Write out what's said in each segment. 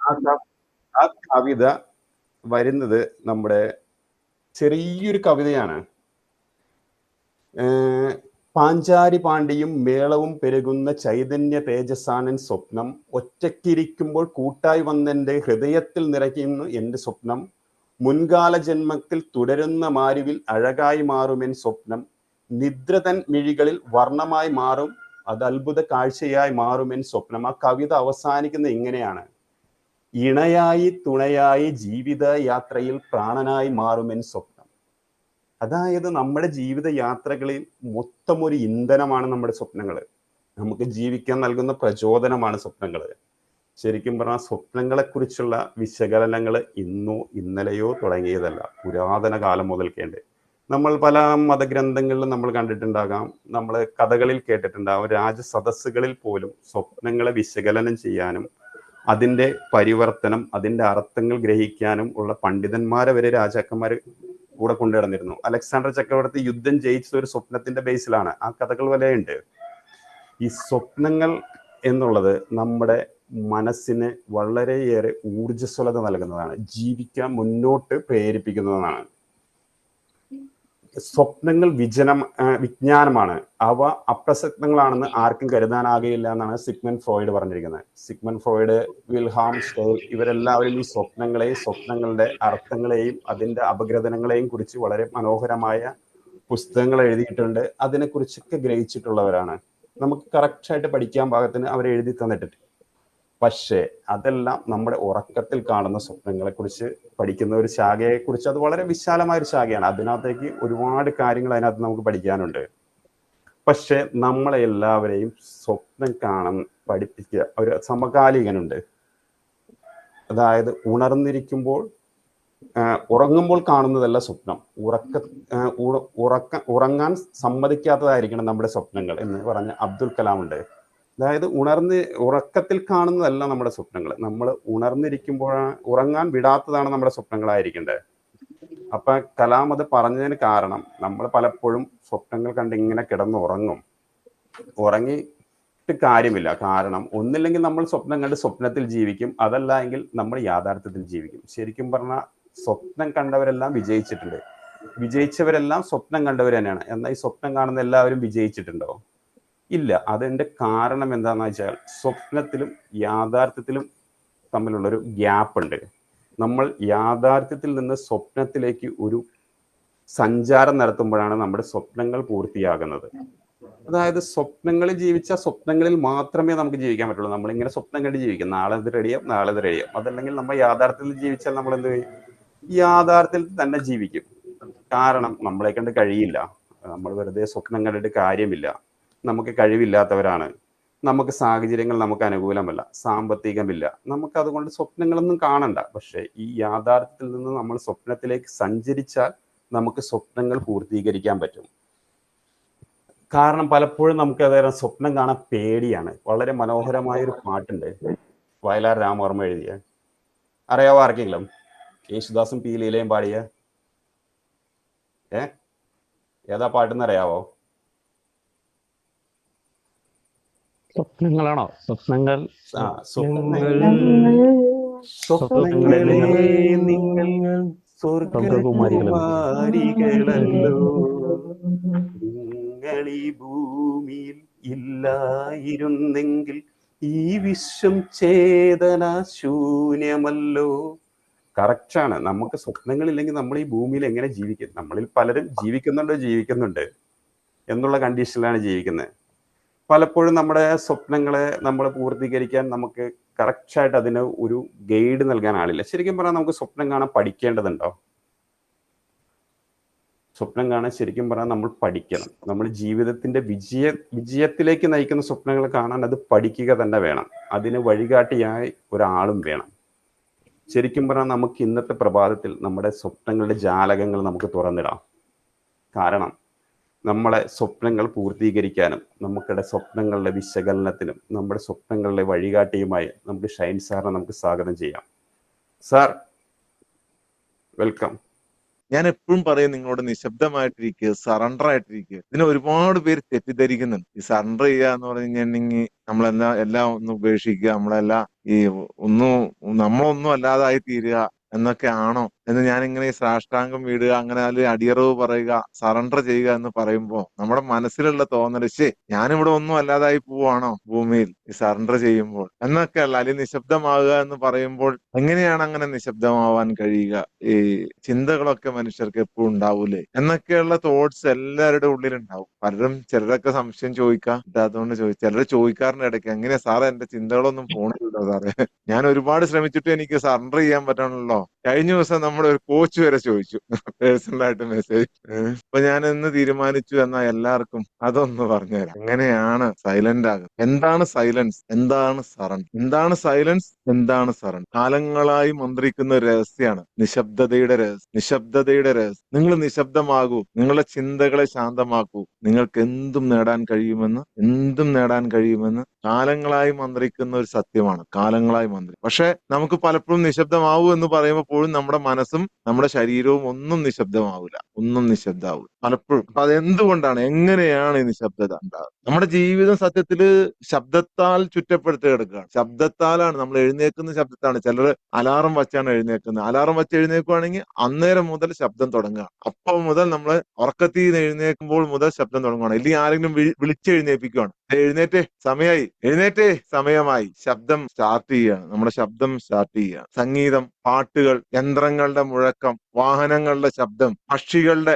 ആ ക- ആ കവിത വരുന്നത് നമ്മുടെ ചെറിയൊരു കവിതയാണ്. ഏഹ് പാഞ്ചാരി പാണ്ടിയും മേളവും പെരുകുന്ന ചൈതന്യ തേജസ്സാണൻ സ്വപ്നം. ഒറ്റയ്ക്കിരിക്കുമ്പോൾ കൂട്ടായി വന്നെൻ്റെ ഹൃദയത്തിൽ നിറയ്ക്കുന്നു എൻ്റെ സ്വപ്നം. മുൻകാല ജന്മത്തിൽ തുടരുന്ന മാരുവിൽ അഴകായി മാറുമെൻ സ്വപ്നം. നിദ്രതൻ മിഴികളിൽ വർണ്ണമായി മാറും, അത് അത്ഭുത കാഴ്ചയായി മാറുമെൻ സ്വപ്നം. ആ കവിത അവസാനിക്കുന്ന ഇങ്ങനെയാണ്: ഇണയായി തുണയായി ജീവിത യാത്രയിൽ പ്രാണനായി മാറുമെൻ സ്വപ്നം. അതായത് നമ്മുടെ ജീവിത യാത്രകളിൽ മൊത്തം ഒരു ഇന്ധനമാണ് നമ്മുടെ സ്വപ്നങ്ങൾ. നമുക്ക് ജീവിക്കാൻ നൽകുന്ന പ്രചോദനമാണ് സ്വപ്നങ്ങൾ. ശരിക്കും പറഞ്ഞാൽ സ്വപ്നങ്ങളെ കുറിച്ചുള്ള വിശകലനങ്ങൾ ഇന്നോ ഇന്നലെയോ തുടങ്ങിയതല്ല, പുരാതന കാലം മുതൽക്കേണ്ട്. നമ്മൾ പല മതഗ്രന്ഥങ്ങളിലും നമ്മൾ കണ്ടിട്ടുണ്ടാകാം, നമ്മൾ കഥകളിൽ കേട്ടിട്ടുണ്ടാകും. രാജസദസ്സുകളിൽ പോലും സ്വപ്നങ്ങളെ വിശകലനം ചെയ്യാനും അതിൻ്റെ പരിവർത്തനം, അതിൻ്റെ അർത്ഥങ്ങൾ ഗ്രഹിക്കാനും ഉള്ള പണ്ഡിതന്മാരെ വരെ രാജാക്കന്മാർ കൂടെ കൊണ്ടുനടന്നിരുന്നു. അലക്സാണ്ടർ ചക്രവർത്തി യുദ്ധം ജയിച്ചത് ഒരു സ്വപ്നത്തിന്റെ ബേസിലാണ്. ആ കഥകൾ വരെയുണ്ട്. ഈ സ്വപ്നങ്ങൾ എന്നുള്ളത് നമ്മുടെ മനസ്സിന് വളരെയേറെ ഊർജ്ജസ്വലത നൽകുന്നതാണ്, ജീവിക്കാൻ മുന്നോട്ട് പ്രേരിപ്പിക്കുന്നതാണ്. സ്വപ്നങ്ങൾ വിജ്ഞാനമാണ്, അവ അപ്രസക്തങ്ങളാണെന്ന് ആർക്കും കരുതാനാകില്ല എന്നാണ് സിഗ്മണ്ട് ഫ്രോയിഡ് പറഞ്ഞിരിക്കുന്നത്. സിഗ്മണ്ട് ഫ്രോയിഡ്, വിൽഹാം സ്റ്റെയിൽ, ഇവരെല്ലാവരും ഈ സ്വപ്നങ്ങളെയും സ്വപ്നങ്ങളുടെ അർത്ഥങ്ങളെയും അതിൻ്റെ അപഗ്രഥനങ്ങളെയും കുറിച്ച് വളരെ മനോഹരമായ പുസ്തകങ്ങൾ എഴുതിയിട്ടുണ്ട്. അതിനെക്കുറിച്ചൊക്കെ ഗ്രഹിച്ചിട്ടുള്ളവരാണ്. നമുക്ക് കറക്റ്റായിട്ട് പഠിക്കാൻ പാകത്തിന് അവർ എഴുതി തന്നിട്ടുണ്ട്. പക്ഷേ അതെല്ലാം നമ്മുടെ ഉറക്കത്തിൽ കാണുന്ന സ്വപ്നങ്ങളെക്കുറിച്ച് പഠിക്കുന്ന ഒരു ശാഖയെക്കുറിച്ച്, അത് വളരെ വിശാലമായ ഒരു ശാഖയാണ്. അതിനകത്തേക്ക് ഒരുപാട് കാര്യങ്ങൾ അതിനകത്ത് നമുക്ക് പഠിക്കാനുണ്ട്. പക്ഷെ നമ്മളെ എല്ലാവരെയും സ്വപ്നം കാണാൻ പഠിപ്പിക്കുക ഒരു സമകാലികനുണ്ട്. അതായത് ഉണർന്നിരിക്കുമ്പോൾ ഉറങ്ങുമ്പോൾ കാണുന്നതല്ല സ്വപ്നം, ഉറങ്ങാൻ സമ്മതിക്കാത്തതായിരിക്കണം നമ്മുടെ സ്വപ്നങ്ങൾ എന്ന് പറഞ്ഞ അബ്ദുൽ കലാം ഉണ്ട്. അതായത് ഉറക്കത്തിൽ കാണുന്നതല്ല നമ്മുടെ സ്വപ്നങ്ങൾ, നമ്മൾ ഉണർന്നിരിക്കുമ്പോഴാണ്, ഉറങ്ങാൻ വിടാത്തതാണ് നമ്മുടെ സ്വപ്നങ്ങളായിരിക്കേണ്ടത്. അപ്പൊ കലാം അത് പറഞ്ഞതിന് കാരണം, നമ്മൾ പലപ്പോഴും സ്വപ്നങ്ങൾ കണ്ട് ഇങ്ങനെ കിടന്നുറങ്ങും. ഉറങ്ങിയിട്ട് കാര്യമില്ല. കാരണം ഒന്നില്ലെങ്കിൽ നമ്മൾ സ്വപ്നം കണ്ട് സ്വപ്നത്തിൽ ജീവിക്കും, അതല്ല എങ്കിൽ നമ്മൾ യാഥാർത്ഥ്യത്തിൽ ജീവിക്കും. ശരിക്കും പറഞ്ഞാൽ സ്വപ്നം കണ്ടവരെല്ലാം വിജയിച്ചിട്ടുണ്ട്. വിജയിച്ചവരെല്ലാം സ്വപ്നം കണ്ടവർ തന്നെയാണ്. എന്നാൽ ഈ സ്വപ്നം കാണുന്ന എല്ലാവരും വിജയിച്ചിട്ടുണ്ടോ? ഇല്ല. അതിൻ്റെ കാരണം എന്താണെന്ന് വെച്ചാൽ സ്വപ്നത്തിലും യാഥാർത്ഥ്യത്തിലും തമ്മിലുള്ളൊരു ഗ്യാപ്പ് ഉണ്ട്. നമ്മൾ യാഥാർത്ഥ്യത്തിൽ നിന്ന് സ്വപ്നത്തിലേക്ക് ഒരു സഞ്ചാരം നടത്തുമ്പോഴാണ് നമ്മുടെ സ്വപ്നങ്ങൾ പൂർത്തിയാകുന്നത്. അതായത് സ്വപ്നങ്ങളിൽ ജീവിച്ച സ്വപ്നങ്ങളിൽ മാത്രമേ നമുക്ക് ജീവിക്കാൻ പറ്റുള്ളൂ. നമ്മളിങ്ങനെ സ്വപ്നം കണ്ട് ജീവിക്കും, നാളെ ഇത് റെഡിയാവും, നാളെ ഇത് റെഡിയാവും. അതല്ലെങ്കിൽ നമ്മൾ യാഥാർത്ഥ്യത്തിൽ ജീവിച്ചാൽ നമ്മൾ എന്ത് ചെയ്യും? യാഥാർത്ഥ്യത്തിൽ തന്നെ ജീവിക്കും. കാരണം നമ്മളെ കണ്ട് കഴിയില്ല. നമ്മൾ വെറുതെ സ്വപ്നം കണ്ടിട്ട് കാര്യമില്ല. നമുക്ക് കഴിവില്ലാത്തവരാണ്, നമുക്ക് സാഹചര്യങ്ങൾ നമുക്ക് അനുകൂലമല്ല, സാമ്പത്തികമില്ല, നമുക്ക് അതുകൊണ്ട് സ്വപ്നങ്ങളൊന്നും കാണണ്ട. പക്ഷെ ഈ യാഥാർത്ഥ്യത്തിൽ നിന്ന് നമ്മൾ സ്വപ്നത്തിലേക്ക് സഞ്ചരിച്ചാൽ നമുക്ക് സ്വപ്നങ്ങൾ പൂർത്തീകരിക്കാൻ പറ്റും. കാരണം പലപ്പോഴും നമുക്ക് അതായത് സ്വപ്നം കാണാൻ പേടിയാണ്. വളരെ മനോഹരമായൊരു പാട്ടുണ്ട്, വയലാർ രാമവർമ്മ എഴുതിയ. അറിയാവോ ആർക്കെങ്കിലും? യേശുദാസും പി ലീലയും പാടിയ ഏതാ പാട്ടെന്ന് അറിയാവോ? സ്വപ്നങ്ങളാണോ? സ്വപ്നങ്ങൾ സ്വപ്നങ്ങളെ നിങ്ങൾ സ്വർഗ്ഗകുമാരികളല്ലോ, നിങ്ങൾ ഈ ഭൂമിയിൽ ഇല്ലായിരുന്നെങ്കിൽ ഈ വിശ്വം ചേതന ശൂന്യമല്ലോ. കറക്റ്റാണ്. നമുക്ക് സ്വപ്നങ്ങളില്ലെങ്കിൽ നമ്മൾ ഈ ഭൂമിയിൽ എങ്ങനെ ജീവിക്കും? നമ്മളിൽ പലരും ജീവിക്കുന്നുണ്ട് എന്നുള്ള കണ്ടീഷനിലാണ് ജീവിക്കുന്നത്. പലപ്പോഴും നമ്മുടെ സ്വപ്നങ്ങളെ നമ്മൾ പൂർത്തീകരിക്കാൻ നമുക്ക് കറക്റ്റായിട്ട് അതിന് ഒരു ഗൈഡ് നൽകാൻ ആളില്ല. ശരിക്കും പറഞ്ഞാൽ നമുക്ക് സ്വപ്നം കാണാൻ പഠിക്കേണ്ടതുണ്ടോ? സ്വപ്നം കാണാൻ ശരിക്കും പറഞ്ഞാൽ നമ്മൾ പഠിക്കണം. നമ്മൾ ജീവിതത്തിന്റെ വിജയത്തിലേക്ക് നയിക്കുന്ന സ്വപ്നങ്ങൾ കാണാൻ അത് പഠിക്കുക തന്നെ വേണം. അതിന് വഴികാട്ടിയായി ഒരാളും വേണം. ശരിക്കും പറഞ്ഞാൽ നമുക്ക് ഇന്നത്തെ പ്രഭാതത്തിൽ നമ്മുടെ സ്വപ്നങ്ങളുടെ ജാലകങ്ങൾ നമുക്ക് തുറന്നിടാം. കാരണം നമ്മളെ സ്വപ്നങ്ങൾ പൂർത്തീകരിക്കാനും നമുക്കുടെ സ്വപ്നങ്ങളുടെ വിശകലനത്തിനും നമ്മുടെ സ്വപ്നങ്ങളുടെ വഴികാട്ടിയുമായി നമുക്ക് ഷൈൻ സാറിനെ നമുക്ക് സ്വാഗതം ചെയ്യാം. Sir, welcome. ഞാൻ എപ്പോഴും പറയും നിങ്ങളോട്, നിശബ്ദമായിട്ടിരിക്കുക, സറണ്ടർ ആയിട്ടിരിക്കുക. ഇതിനെ ഒരുപാട് പേര് തെറ്റിദ്ധരിക്കുന്നുണ്ട്. ഈ സറണ്ടർ ചെയ്യുക എന്ന് പറഞ്ഞു കഴിഞ്ഞിട്ടുണ്ടെങ്കിൽ എല്ലാം ഒന്ന് ഉപേക്ഷിക്കുക, നമ്മളെല്ലാം ഈ ഒന്നും നമ്മളൊന്നും അല്ലാതായി തീരുക എന്നൊക്കെ ആണോ എന്ന് ഞാനിങ്ങനെ ഈ സാഷ്ടാംഗം വീടുക, അങ്ങനെ അതിൽ അടിയറവ് പറയുക, സറണ്ടർ ചെയ്യുക എന്ന് പറയുമ്പോ നമ്മുടെ മനസ്സിലുള്ള തോന്നല്, ഞാനിവിടെ ഒന്നും അല്ലാതായി പോവാണോ ഭൂമിയിൽ ഈ സറണ്ടർ ചെയ്യുമ്പോൾ എന്നൊക്കെ അല്ല, അല്ലെങ്കിൽ നിശബ്ദമാകുക എന്ന് പറയുമ്പോൾ എങ്ങനെയാണ് അങ്ങനെ നിശബ്ദമാവാൻ കഴിയുക? ഈ ചിന്തകളൊക്കെ മനുഷ്യർക്ക് എപ്പോഴും ഉണ്ടാവൂലേ എന്നൊക്കെയുള്ള തോട്ട്സ് എല്ലാവരുടെ ഉള്ളിലുണ്ടാവും. ചിലരൊക്കെ സംശയം ചോദിക്കാം, അതുകൊണ്ട് ചിലർ ചോദിക്കാറിന്റെ ഇടയ്ക്ക്, എങ്ങനെയാ സാറേ എന്റെ ചിന്തകളൊന്നും പോണില്ലല്ലോ സാറേ, ഞാൻ ഒരുപാട് ശ്രമിച്ചിട്ട് എനിക്ക് സറണ്ടർ ചെയ്യാൻ പറ്റണല്ലോ. കഴിഞ്ഞ ദിവസം നമ്മുടെ ഒരു കോച്ച് വരെ ചോദിച്ചു പേഴ്സണലായിട്ട് മെസ്സേജ്. അപ്പൊ ഞാൻ എന്ന് തീരുമാനിച്ചു എന്നാ എല്ലാവർക്കും അതൊന്ന് പറഞ്ഞുതരാം. എങ്ങനെയാണ് സൈലന്റ് ആകുന്നത്? എന്താണ് സൈലൻസ്? എന്താണ് സറണ്ടർ? എന്താണ് സൈലൻസ്? എന്താണ് സറണ്ടർ? കാലങ്ങളായി മന്ത്രിക്കുന്ന ഒരു രഹസ്യമാണ് നിശബ്ദതയുടെ രഹസ്യം. നിശബ്ദതയുടെ രഹസ്യം. നിങ്ങൾ നിശബ്ദമാകൂ, നിങ്ങളുടെ ചിന്തകളെ ശാന്തമാക്കൂ, നിങ്ങൾക്ക് എന്തും നേടാൻ കഴിയുമെന്ന് കാലങ്ങളായി മന്ത്രിക്കുന്ന ഒരു സത്യമാണ്. കാലങ്ങളായി മന്ത്രി. പക്ഷെ നമുക്ക് പലപ്പോഴും നിശബ്ദമാവൂ എന്ന് പറയുമ്പോഴും നമ്മുടെ മനസ്സും നമ്മുടെ ശരീരവും ഒന്നും നിശബ്ദമാവില്ല. പലപ്പോഴും. അപ്പൊ അതെന്തുകൊണ്ടാണ്? എങ്ങനെയാണ് ഈ നിശബ്ദത ഉണ്ടാകുന്നത്? നമ്മുടെ ജീവിതം സത്യത്തില് ശബ്ദത്താൽ ചുറ്റപ്പെടുത്തി കിടക്കുകയാണ്. ശബ്ദത്താലാണ് നമ്മൾ എഴുന്നേക്കുന്ന ശബ്ദത്താണ്. ചിലർ അലാറം വെച്ചാണ് എഴുന്നേക്കുന്നത്. അലാറം വെച്ച് എഴുന്നേൽക്കുകയാണെങ്കിൽ അന്നേരം മുതൽ ശബ്ദം തുടങ്ങുക. അപ്പോൾ മുതൽ നമ്മൾ ഉറക്കത്തിൽ നിന്ന് എഴുന്നേൽക്കുമ്പോൾ മുതൽ ശബ്ദം തുടങ്ങുകയാണ്. ഇല്ലെങ്കിൽ ആരെങ്കിലും വിളിച്ചെഴുന്നേൽപ്പിക്കുകയാണ്, എഴുന്നേറ്റേ സമയമായി, ശബ്ദം സ്റ്റാർട്ട് ചെയ്യുകയാണ്. നമ്മുടെ ശബ്ദം സ്റ്റാർട്ട് ചെയ്യുകയാണ്. സംഗീതം, പാട്ടുകൾ, യന്ത്രങ്ങളുടെ മുഴക്കം, വാഹനങ്ങളുടെ ശബ്ദം, പക്ഷികളുടെ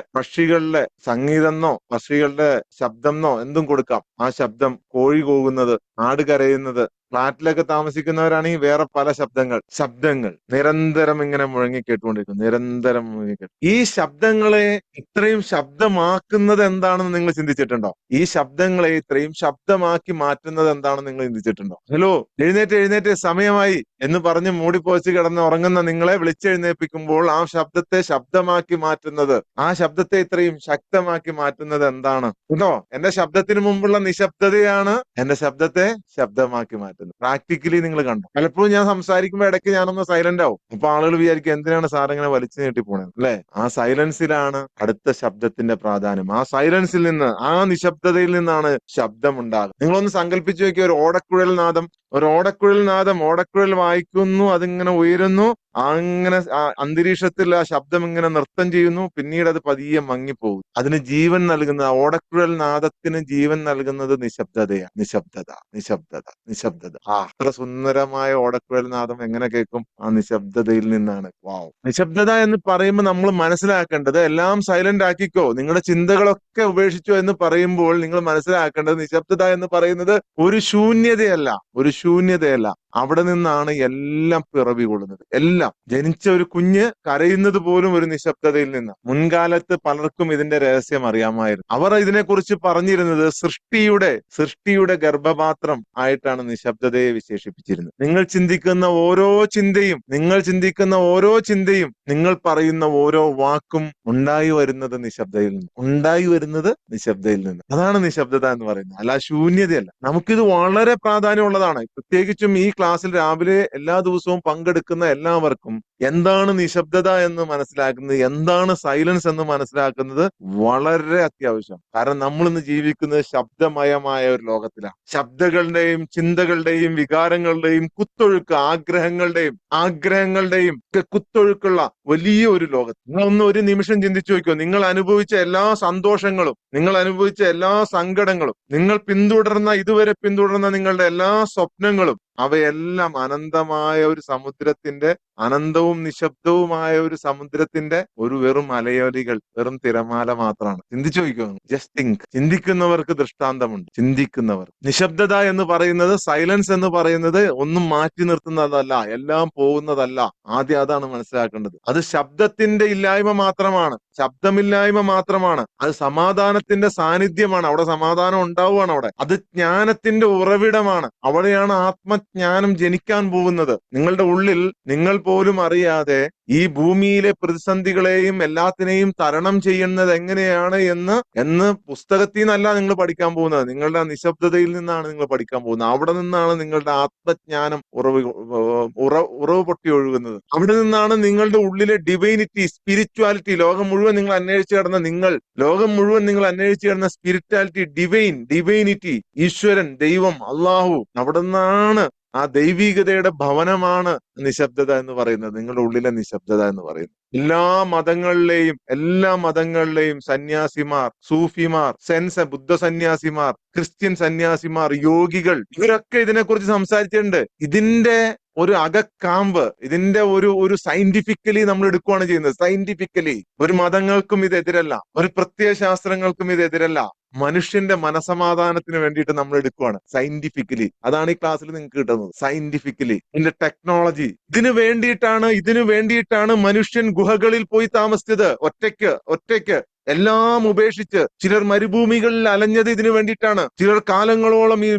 സംഗീതമെന്നോ പക്ഷികളുടെ ശബ്ദമെന്നോ എന്തും കൊടുക്കാം. ആ ശബ്ദം, കോഴി കൂകുന്നത്, ആട് കരയുന്നത്, ഫ്ലാറ്റിലൊക്കെ താമസിക്കുന്നവരാണെങ്കിൽ വേറെ പല ശബ്ദങ്ങൾ നിരന്തരം ഇങ്ങനെ മുഴങ്ങിക്കേട്ടുകൊണ്ടിരിക്കും. ഈ ശബ്ദങ്ങളെ ഇത്രയും ശബ്ദമാക്കുന്നത് എന്താണെന്ന് നിങ്ങൾ ചിന്തിച്ചിട്ടുണ്ടോ? ഈ ശബ്ദങ്ങളെ ഇത്രയും ശബ്ദമാക്കി മാറ്റുന്നത് എന്താണെന്ന് നിങ്ങൾ ചിന്തിച്ചിട്ടുണ്ടോ? ഹലോ, എഴുന്നേറ്റ് സമയമായി എന്ന് പറഞ്ഞ് മൂടിപ്പോച്ച് കിടന്ന് ഉറങ്ങുന്ന നിങ്ങളെ വിളിച്ചെഴുന്നേൽപ്പിക്കുമ്പോൾ ആ ശബ്ദത്തെ ശബ്ദമാക്കി മാറ്റുന്നത്, ആ ശബ്ദത്തെ ഇത്രയും ശക്തമാക്കി മാറ്റുന്നത് എന്താണ്? കേട്ടോ, എന്റെ ശബ്ദത്തിന് മുമ്പുള്ള നിശബ്ദതയാണ് എന്റെ ശബ്ദത്തെ ശബ്ദമാക്കി മാറ്റുന്നത്. പ്രാക്ടിക്കലി നിങ്ങൾ കണ്ടു. പലപ്പോഴും ഞാൻ സംസാരിക്കുമ്പോൾ ഇടയ്ക്ക് ഞാനൊന്ന് സൈലന്റ് ആവും. അപ്പൊ ആളുകൾ വിചാരിക്കും, എന്തിനാണ് സാർ ഇങ്ങനെ വലിച്ചു നീട്ടി പോണത് അല്ലെ? ആ സൈലൻസിലാണ് അടുത്ത ശബ്ദത്തിന്റെ പ്രാധാന്യം. ആ സൈലൻസിൽ നിന്ന്, ആ നിശബ്ദതയിൽ നിന്നാണ് ശബ്ദം ഉണ്ടാകുന്നത്. നിങ്ങളൊന്ന് സങ്കല്പിച്ചു നോക്കിയ ഒരു ഓടക്കുഴൽ നാദം, ഓടക്കുഴൽ വായിക്കുന്നു, അതിങ്ങനെ ഉയരുന്നു, അങ്ങനെ അന്തരീക്ഷത്തിൽ ആ ശബ്ദം ഇങ്ങനെ നൃത്തം ചെയ്യുന്നു, പിന്നീട് അത് പതിയെ മങ്ങിപ്പോകും. അതിന് ജീവൻ നൽകുന്ന, ഓടക്കുഴൽ നാദത്തിന് ജീവൻ നൽകുന്നത് നിശബ്ദതയാണ്. നിശബ്ദത. അത്ര സുന്ദരമായ ഓടക്കുഴൽ നാദം എങ്ങനെ കേൾക്കും? ആ നിശബ്ദതയിൽ നിന്നാണ്. വാവ്. നിശബ്ദത എന്ന് പറയുമ്പോൾ നമ്മൾ മനസ്സിലാക്കേണ്ടത്, എല്ലാം സൈലന്റ് ആക്കിക്കോ, നിങ്ങളുടെ ചിന്തകളൊക്കെ ഉപേക്ഷിച്ചോ എന്ന് പറയുമ്പോൾ നിങ്ങൾ മനസ്സിലാക്കേണ്ടത്, നിശബ്ദത എന്ന് പറയുന്നത് ഒരു ശൂന്യതയല്ല. അവിടെ നിന്നാണ് എല്ലാം പിറവി കൊള്ളുന്നത്. എല്ലാം. ജനിച്ച ഒരു കുഞ്ഞ് കരയുന്നത് പോലും ഒരു നിശബ്ദതയിൽ നിന്ന്. മുൻകാലത്ത് പലർക്കും ഇതിന്റെ രഹസ്യം അറിയാമായിരുന്നു. അവർ ഇതിനെക്കുറിച്ച് പറഞ്ഞിരുന്നത് സൃഷ്ടിയുടെ ഗർഭപാത്രം ആയിട്ടാണ് നിശബ്ദതയെ വിശേഷിപ്പിച്ചിരുന്നത്. നിങ്ങൾ ചിന്തിക്കുന്ന ഓരോ ചിന്തയും, നിങ്ങൾ പറയുന്ന ഓരോ വാക്കും ഉണ്ടായി വരുന്നത് നിശബ്ദതയിൽ നിന്ന്. അതാണ് നിശബ്ദത എന്ന് പറയുന്നത്, അല്ല ശൂന്യതയല്ല. നമുക്കിത് വളരെ പ്രാധാന്യമുള്ളതാണ്. പ്രത്യേകിച്ചും ഈ ക്ലാസ്സിൽ രാവിലെ എല്ലാ ദിവസവും പങ്കെടുക്കുന്ന എല്ലാവർക്കും എന്താണ് നിശബ്ദത എന്ന് മനസ്സിലാക്കുന്നത്, എന്താണ് സൈലൻസ് എന്ന് മനസ്സിലാക്കുന്നത് വളരെ അത്യാവശ്യം. കാരണം നമ്മൾ ഇന്ന് ജീവിക്കുന്നത് ശബ്ദമയമായ ഒരു ലോകത്തിലാണ്. ശബ്ദങ്ങളുടെയും ചിന്തകളുടെയും വികാരങ്ങളുടെയും കുത്തൊഴുക്ക്, ആഗ്രഹങ്ങളുടെയും ഒക്കെ കുത്തൊഴുക്കുള്ള വലിയ ഒരു ലോകത്ത്. നിങ്ങളൊന്ന് ഒരു നിമിഷം ചിന്തിച്ചു നോക്കിയോ, നിങ്ങൾ അനുഭവിച്ച എല്ലാ സന്തോഷങ്ങളും, നിങ്ങൾ അനുഭവിച്ച എല്ലാ സങ്കടങ്ങളും, നിങ്ങൾ ഇതുവരെ പിന്തുടർന്ന നിങ്ങളുടെ എല്ലാ സ്വപ്നങ്ങളും, അവയെല്ലാം അനന്തമായ ഒരു സമുദ്രത്തിന്റെ, അനന്തവും നിശബ്ദവുമായ ഒരു സമുദ്രത്തിന്റെ ഒരു വെറും അലയൊലികൾ, വെറും തിരമാല മാത്രമാണ്. ചിന്തിച്ചു നോക്കിക്കോ. Just think. ചിന്തിക്കുന്നവർക്ക് ദൃഷ്ടാന്തമുണ്ട്. നിശബ്ദത എന്ന് പറയുന്നത്, സൈലൻസ് എന്ന് പറയുന്നത് ഒന്നും മാറ്റി നിർത്തുന്നതല്ല, എല്ലാം പോകുന്നതല്ല. ആദ്യം അതാണ് മനസ്സിലാക്കേണ്ടത്. അത് ശബ്ദത്തിന്റെ ഇല്ലായ്മ മാത്രമാണ്, ശബ്ദമില്ലായ്മ മാത്രമാണ്. അത് സമാധാനത്തിന്റെ സാന്നിധ്യമാണ്. അവിടെ സമാധാനം ഉണ്ടാവുകയാണ്. അത് ജ്ഞാനത്തിന്റെ ഉറവിടമാണ്. അവിടെയാണ് ആത്മജ്ഞാനം ജനിക്കാൻ പോകുന്നത്. നിങ്ങളുടെ ഉള്ളിൽ നിങ്ങൾ പോലും അറിയാതെ ഈ ഭൂമിയിലെ പ്രതിസന്ധികളെയും എല്ലാത്തിനെയും തരണം ചെയ്യുന്നത് എങ്ങനെയാണ് എന്ന് പുസ്തകത്തിൽ നിന്നല്ല നിങ്ങൾ പഠിക്കാൻ പോകുന്നത്. നിങ്ങളുടെ നിശബ്ദതയിൽ നിന്നാണ് നിങ്ങൾ പഠിക്കാൻ പോകുന്നത്. അവിടെ നിന്നാണ് നിങ്ങളുടെ ആത്മജ്ഞാനം ഉറവ് പൊട്ടി ഒഴുകുന്നത്. അവിടെ നിന്നാണ് നിങ്ങളുടെ ഉള്ളിലെ ഡിവൈനിറ്റി, സ്പിരിച്വാലിറ്റി, ലോകം മുഴുവൻ നിങ്ങൾ അന്വേഷിച്ചു കിടന്ന സ്പിരിച്വാലിറ്റി, ഡിവൈനിറ്റി, ഈശ്വരൻ, ദൈവം, അള്ളാഹു, അവിടെ നിന്നാണ് ആ ദൈവികതയുടെ ഭവനമാണ് നിശബ്ദത എന്ന് പറയുന്നത്, നിങ്ങളുടെ ഉള്ളിലെ നിശബ്ദത എന്ന് പറയുന്നത്. എല്ലാ മതങ്ങളിലെയും സന്യാസിമാർ, സൂഫിമാർ, ബുദ്ധ സന്യാസിമാർ, ക്രിസ്ത്യൻ സന്യാസിമാർ, യോഗികൾ, ഇവരൊക്കെ ഇതിനെക്കുറിച്ച് സംസാരിച്ചിട്ടുണ്ട്. ഇതിന്റെ ഒരു അകക്കാമ്പ്, ഇതിന്റെ ഒരു സയന്റിഫിക്കലി നമ്മൾ എടുക്കുകയാണ് ചെയ്യുന്നത്. സയന്റിഫിക്കലി ഒരു മതങ്ങൾക്കും ഇതെതിരല്ല, ഒരു പ്രത്യയശാസ്ത്രങ്ങൾക്കും ഇതെതിരല്ല. മനുഷ്യന്റെ മനസമാധാനത്തിന് വേണ്ടിയിട്ട് നമ്മൾ എടുക്കുകയാണ് സയന്റിഫിക്കലി. അതാണ് ഈ ക്ലാസ്സിൽ നിങ്ങൾക്ക് കിട്ടുന്നത്. സയന്റിഫിക്കലി, ഇതിന്റെ ടെക്നോളജി, ഇതിനു വേണ്ടിയിട്ടാണ് മനുഷ്യൻ ഗുഹകളിൽ പോയി താമസിച്ചത്. ഒറ്റയ്ക്ക് എല്ലാം ഉപേക്ഷിച്ച്. ചിലർ മരുഭൂമികളിൽ അലഞ്ഞത് ഇതിനു വേണ്ടിയിട്ടാണ്. ചിലർ കാലങ്ങളോളം ഈ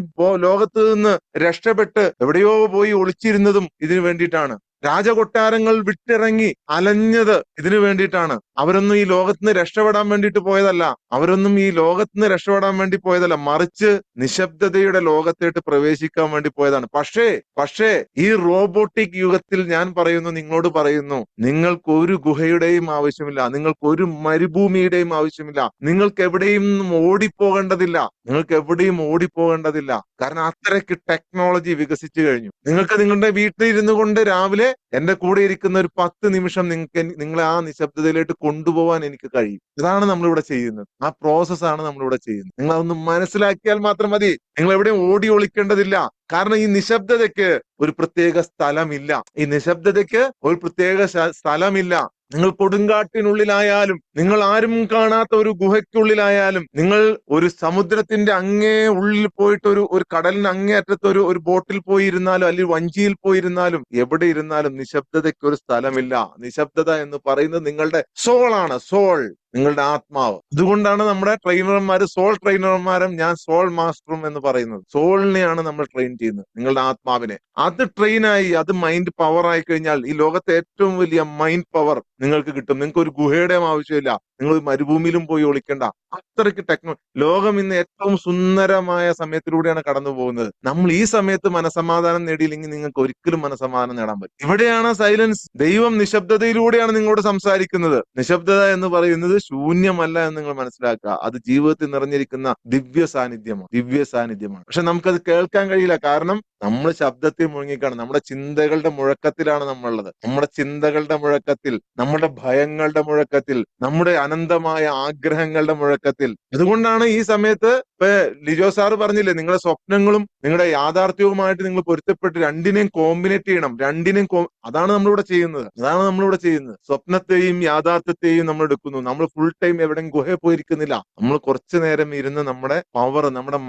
ലോകത്ത് നിന്ന് രക്ഷപ്പെട്ട് എവിടെയോ പോയി ഒളിച്ചിരുന്നതും ഇതിനു വേണ്ടിയിട്ടാണ്. രാജകൊട്ടാരങ്ങൾ വിട്ടിറങ്ങി അലഞ്ഞത് ഇതിനു വേണ്ടിയിട്ടാണ്. അവരൊന്നും ഈ ലോകത്തിന് രക്ഷപ്പെടാൻ വേണ്ടിയിട്ട് പോയതല്ല, മറിച്ച് നിശബ്ദതയുടെ ലോകത്തേട്ട് പ്രവേശിക്കാൻ വേണ്ടി പോയതാണ്. പക്ഷേ ഈ റോബോട്ടിക് യുഗത്തിൽ ഞാൻ നിങ്ങളോട് പറയുന്നു, നിങ്ങൾക്ക് ഒരു ഗുഹയുടെയും ആവശ്യമില്ല, നിങ്ങൾക്ക് ഒരു മരുഭൂമിയുടെയും ആവശ്യമില്ല, നിങ്ങൾക്ക് എവിടെയും ഓടിപ്പോകേണ്ടതില്ല. കാരണം അത്രയ്ക്ക് ടെക്നോളജി വികസിച്ചു കഴിഞ്ഞു. നിങ്ങൾക്ക് നിങ്ങളുടെ വീട്ടിലിരുന്നു കൊണ്ട് രാവിലെ എന്റെ കൂടെ ഇരിക്കുന്ന ഒരു 10 നിമിഷം നിങ്ങളെ ആ നിശബ്ദതയിലേക്ക് കൊണ്ടുപോകാൻ എനിക്ക് കഴിയും. ഇതാണ് നമ്മളിവിടെ ചെയ്യുന്നത്. ആ പ്രോസസ്സാണ് നമ്മളിവിടെ ചെയ്യുന്നത്. നിങ്ങൾ അതൊന്ന് മനസ്സിലാക്കിയാൽ മാത്രം മതി. നിങ്ങൾ എവിടെയും ഓടി ഒളിക്കേണ്ടതില്ല. കാരണം ഈ നിശബ്ദതയ്ക്ക് ഒരു പ്രത്യേക സ്ഥലമില്ല. നിങ്ങൾ കൊടുങ്കാട്ടിനുള്ളിലായാലും, നിങ്ങൾ ആരും കാണാത്ത ഒരു ഗുഹയ്ക്കുള്ളിലായാലും, നിങ്ങൾ ഒരു സമുദ്രത്തിന്റെ അങ്ങേ ഉള്ളിൽ പോയിട്ട് ഒരു കടലിന് അങ്ങേ അറ്റത്ത് ഒരു ബോട്ടിൽ പോയിരുന്നാലും, അല്ലെങ്കിൽ വഞ്ചിയിൽ പോയിരുന്നാലും, എവിടെ ഇരുന്നാലും നിശബ്ദതയ്ക്ക് ഒരു സ്ഥലമില്ല. നിശബ്ദത എന്ന് പറയുന്നത് നിങ്ങളുടെ സോളാണ്, നിങ്ങളുടെ ആത്മാവ്. അതുകൊണ്ടാണ് നമ്മുടെ സോൾ ട്രെയിനർമാരും ഞാൻ സോൾ മാസ്റ്ററും എന്ന് പറയുന്നത്. സോളിനെയാണ് നമ്മൾ ട്രെയിൻ ചെയ്യുന്നത്, നിങ്ങളുടെ ആത്മാവിനെ. അത് ട്രെയിനായി, അത് മൈൻഡ് പവർ ആയി കഴിഞ്ഞാൽ ഈ ലോകത്തെ ഏറ്റവും വലിയ മൈൻഡ് പവർ നിങ്ങൾക്ക് കിട്ടും. നിങ്ങൾക്ക് ഒരു ഗുഹയുടെയും ആവശ്യമില്ല, നിങ്ങൾ മരുഭൂമിയിലും പോയി ഒളിക്കണ്ട. അത്രയ്ക്ക് ലോകം ഇന്ന് ഏറ്റവും സുന്ദരമായ സമയത്തിലൂടെയാണ് കടന്നു പോകുന്നത്. നമ്മൾ ഈ സമയത്ത് മനസമാധാനം നേടിയില്ലെങ്കിൽ നിങ്ങൾക്ക് ഒരിക്കലും മനസമാധാനം നേടാൻ പറ്റും. ഇവിടെയാണ് സൈലൻസ്. ദൈവം നിശബ്ദതയിലൂടെയാണ് നിങ്ങളോട് സംസാരിക്കുന്നത്. നിശബ്ദത എന്ന് പറയുന്നത് ശൂന്യമല്ല എന്ന് നിങ്ങൾ മനസ്സിലാക്കുക. അത് ജീവിതത്തിൽ നിറഞ്ഞിരിക്കുന്ന ദിവ്യ സാന്നിധ്യമാണ്. പക്ഷെ നമുക്കത് കേൾക്കാൻ കഴിയില്ല. കാരണം നമ്മൾ ശബ്ദത്തിൽ മുഴുങ്ങിക്കാണ്. നമ്മുടെ ചിന്തകളുടെ മുഴക്കത്തിലാണ് നമ്മളുള്ളത്. നമ്മുടെ ചിന്തകളുടെ മുഴക്കത്തിൽ, നമ്മുടെ ഭയങ്ങളുടെ മുഴക്കത്തിൽ, നമ്മുടെ അനന്തമായ ആഗ്രഹങ്ങളുടെ മുഴക്കത്തിൽ. അതുകൊണ്ടാണ് ഈ സമയത്ത് ലിജോ സാറ് പറഞ്ഞില്ലേ, നിങ്ങളുടെ സ്വപ്നങ്ങളും നിങ്ങളുടെ യാഥാർത്ഥ്യവുമായിട്ട് നിങ്ങൾ പൊരുത്തപ്പെട്ട് രണ്ടിനെയും കോമ്പിനേറ്റ് ചെയ്യണം. അതാണ് നമ്മളിവിടെ ചെയ്യുന്നത്. സ്വപ്നത്തെയും യാഥാർത്ഥ്യത്തെയും നമ്മൾ എടുക്കുന്നു. നമ്മൾ ഫുൾ ടൈം എവിടെയും ഗുഹയിൽ പോയിരിക്കുന്നില്ല. നമ്മൾ കുറച്ചു നേരം ഇരുന്ന് നമ്മുടെ